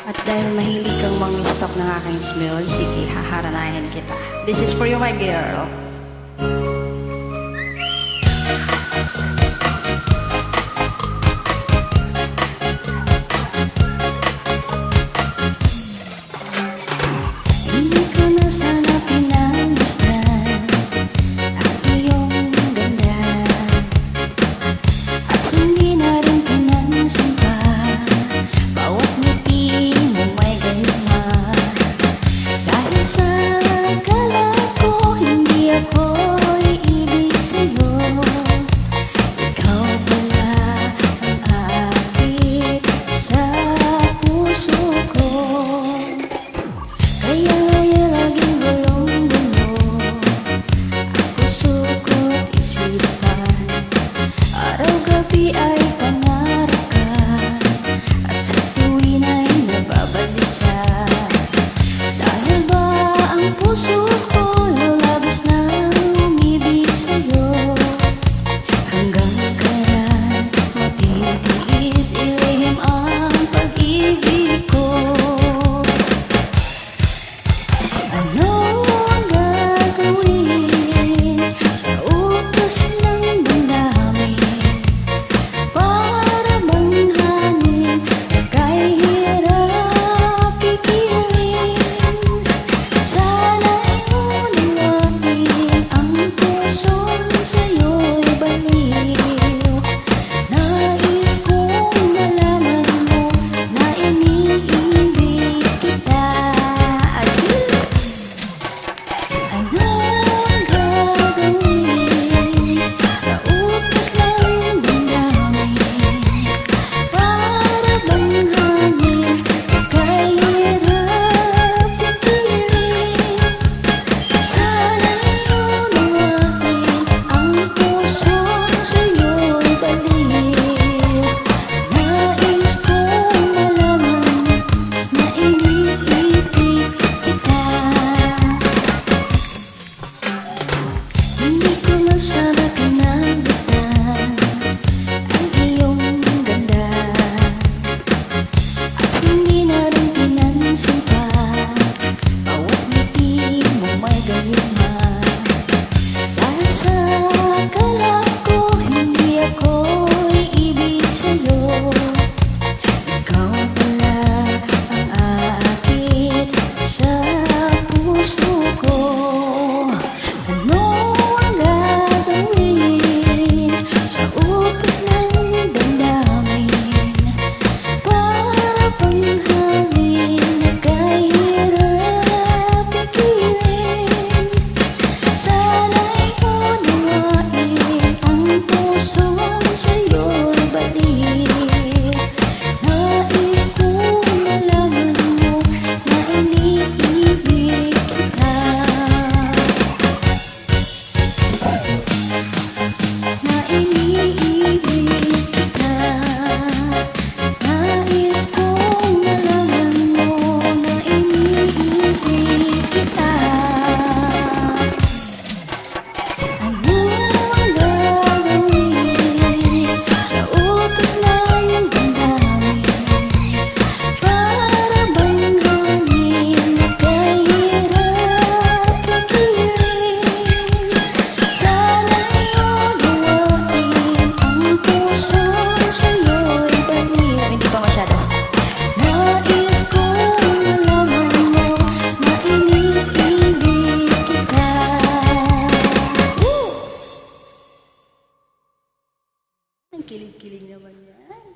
At dahil mahilig kang mangistok ng aking smell, sige, haharanahin kita. This is for you, my girl. Hindi ko na sana pinangistan ang iyong ganda, at hindi na rin pinansin pa bawat ngiti mo may gayuma. Dahil sa akala ko hindi ako iibig sa'yo, ikaw pala ang akit sa puso ko. Kaya ngayon laging gulong-gulo ang puso ko't isipan. Araw-gabi ay pangarap ka, at sa tuwin ay nababalisa. Dahil ba ang puso ko labis na umibig sa'yo, hanggang kailan matitiis ilihim ang pag-ibig ko? Ano ang gagawin sa utos ng damdamin? Para bang hangin kahirap pigilan? Sana'y unawain ang pusong sa'yo'y baliw. Nais kong malaman mo na iniibig kita. Ano ang gagawin sa utos ng damdamin? Para bang hangin kahirap pigilan? Sana'y unawain ang pusong sa'yo'y baliw. Nais kong malaman na iniibig kita. Hindi ko na sana pinagmasdan ang iyong ganda, at hindi na rin pinansin pa bawat ngiti mo may gayuma. Dahil sa akala ko hindi ako iibig sa'yo, ikaw pala ang aakit sa puso ko. Ano ang gagawin sa utos ng damdamin? Para bang hangin kahirap pigilan? Sana'y unawain ang pusong sa'yo'y baliw. Nais kong malaman mo na iniibig kita. Na iniibig kita. Nais kong malaman mo na iniibig kita. Ano ang gagawin sa utos ng damdamin? Para bang hangin kahirap pigilan? Sana'y unawain ang pusong sa'yo'y baliw. Hindi pa masyado. Nais kong malaman mo na iniibig kita. Ang kilig-kilig naman yan.